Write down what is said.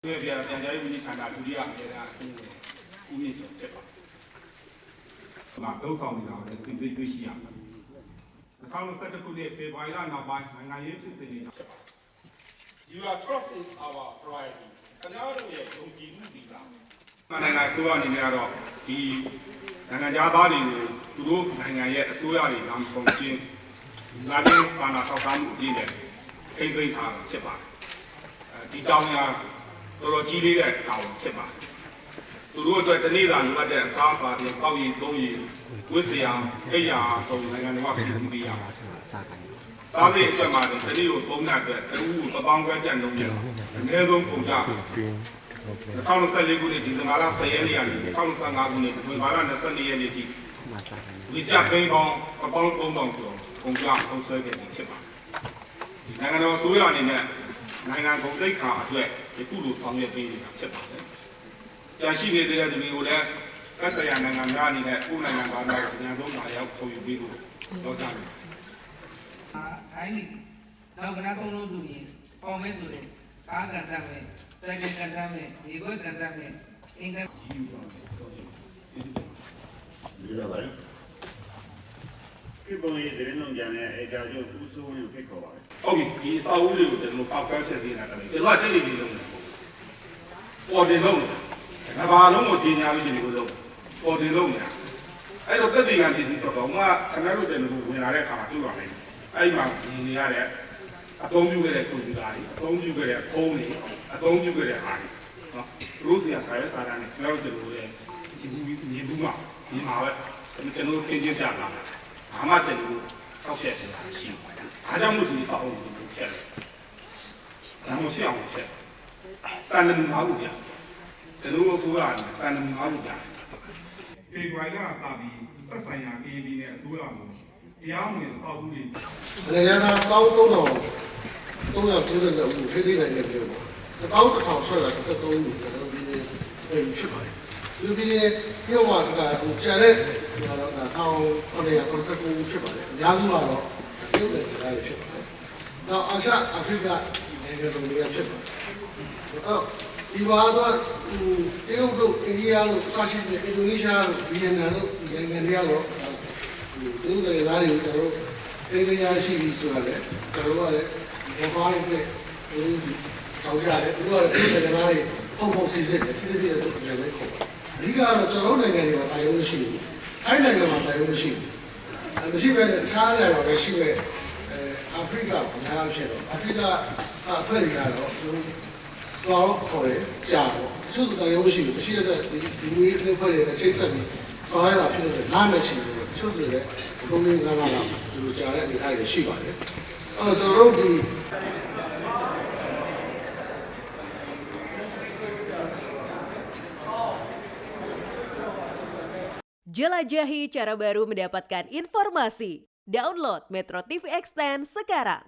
对别人家有你看到土地啊，别人无名就这个，那都上面了，甚至有些啊，他们三个土地非白了那白，俺也是谁的？Your trust is our priority. 大家都也用基础的啦。နိုင်ငံအစိုးရအနေနဲ့ကတော့ဒီနိုင်ငံသားတွေကိုသူတို့နိုင်ငံရဲ့အစိုးရတွေလာပုံချင်းလာတဲ့စာနာထောက်ထားမှုအပြည့်နဲ့ထိန်းသိမ်းထားတာဖြစ်ပါတယ်။ဒီတောင်းရတော်တော်ကြီးလေးတဲ့တောင်းဖြစ်ပါတယ်။သူတို့အတွက်တနေ့သာလိုအပ်တဲ့အစားအစာတွေပေါက်ရည်သုံးရည်ဝိစရာအိယာဆုံးနိုင်ငံတော်ကပြည်စည်းပေးရပါတယ်။စားစိတ်အတွက်မှာတနေ့ကိုပုံနဲ့အတွက်တဦးကို1000ကျွမ်းကျန်လုံးတယ်။အနည်းဆုံးပုံကြ2024ခုနှစ်ဒီဇင်ဘာလ10ရက်နေ့ကနေ2025ခုနှစ်ဒီဇင်ဘာလ22ရက်နေ့ထိဒီကြပိန်းပေါင်း13000ကျော်ကုန်ကြထုံးဆွဲခဲ့ပြီးဖြစ်ပါတယ်။နိုင်ငံတော်အစိုးရအနေနဲ့နိုင်ငံကုန်သိက္ခာအတွက်ဒီကုလိုဆောင်ရွက်ပေးနေတာဖြစ်ပါတယ်။ကြာရှိနေတဲ့သူတွေကိုလည်းကတ်ဆရာနိုင်ငံများအနေနဲ့ကိုယ်နိုင်ငံသားများအများဆုံးလာရောက်ခေါ်ယူပေးဖို့ပြောကြတယ်။အိုင်းလီနောက်ကနာသုံးလို့လူရင်ပေါင်မဲဆိုတဲ့ကားကန်ဆန်းမယ်စိုက်ကန်ဆန်းမယ်ဒီကွက်ကန်ဆန်းမယ်အင်္ဂါဒီလိုပါလေဒီပုံရိပ်တဲ့လုံးကြတဲ့အဲကြောင့်ဦးစိုးကိုဖိတ်ခေါ်ပါမယ်ဟုတ်ပြီဒီအစာအုပ်တွေကိုကျွန်တော်ပောက်ကွဲချက်စီနေတာလေကျွန်တော်ကတိတ်တိတ်လုံးတယ်ပေါ်တင်လုံးတယ်ဘာလုံးကိုတင်ညာပြီးဒီလိုလုံးပေါ်တင်လုံးတယ်အဲ့တော့တက်တင်ကပြည်စည်းတော့ဘာမှခဏလို့တယ်လို့ဝင်လာတဲ့အခါမှာတွေ့ပါမယ်အဲ့မှာဇင်းနေရတဲ့အသုံးပြုခဲ့တဲ့ကွန်ပျူတာတွေအသုံးပြုခဲ့တဲ့ဖုန်းတွေအသုံးပြုခဲ့တဲ့ဟာတွေနော်သူတို့စီကစာရေးစာတမ်းနဲ့ကျွန်တော်တို့လည်းဒီဘူးမှာပဲကျွန်တော်ခင်းချင်းပြတာဘာမှကျွန်တော်ထောက်ဆက်နေတာရှိပါတယ်အားကြောင့်မို့ဒီစာအုပ်ကိုချက်တယ်ဒါမှမဖြစ်အောင်ချက်စံနမူအားကိုပြကျွန်တော်အစိုးရကစံနမူအားကိုပြဖေဖော်ဝါရီလအစပြီးသက်ဆိုင်ရာ KB နဲ့အစိုးရကိုတရားဝင်စောက်မှုတွေနိုင်ငံသား13392ဦးထိသိနိုင်တဲ့ပြည်ပေါ်11000ဆွဲတာ33ဦးကျွန်တော်ဒီနေ့ဖြစ်ပါတယ်ဒီပြည်မြို့မှာဒီကကျန်တဲ့တော့1989ဦးဖြစ်ပါတယ်အများစုကတော့ပြုတ်တဲ့ဒေသတွေဖြစ်ပါတယ်နောက်အာရှအာဖရိကနိုင်ငံစုံတွေကဖြစ်ပါတယ်အဲ့တော့ဒီဘာတော့တရုတ်တို့အိန္ဒိယတို့ဆာရှိတဲ့အင်ဒိုနီးရှားတို့ဗီယက်နမ်တို့နိုင်ငံတွေကတော့ဒီလိုတွေလားတွေကိုကျွန်တော်တို့တရားရှိပြီးဆိုတာလေကျွန်တော်တို့ကလည်းဘောဖားနေတဲ့ဒီတောင်းကြတယ်သူတို့ကလည်းဒီနိုင်ငံသားတွေပုံစစ်စစ်တယ်စစ်စစ်တွေပြန်လဲခေါ်အဓိကတော့ကျွန်တော်တို့နိုင်ငံတွေမှာတာရုံးရှိဘူးထိုင်းနိုင်ငံမှာတာရုံးရှိဘူးမရှိပဲတခြားနိုင်ငံမှာရှိပဲအာဖရိကများဖြစ်တော့အာဖရိကအဖက်တွေကတော့တော့ခေါ်တယ်ကြာတော့တချို့တာရုံးရှိဘူးမရှိတဲ့ဒီဝေးတွေဖွဲ့တဲ့ချိတ်ဆက်ပြီးဆောင်ရတာဖြစ်လို့နားမရှိဘူးတချို့တွေလည်းဘုံလေးငါးငါးလောက်ဒီလိုကြားတဲ့အနေအထားတွေရှိပါတယ်အဲ့တော့ကျွန်တော်တို့ဒီJelajahi cara baru mendapatkan informasi. Download Metro TV Extend sekarang.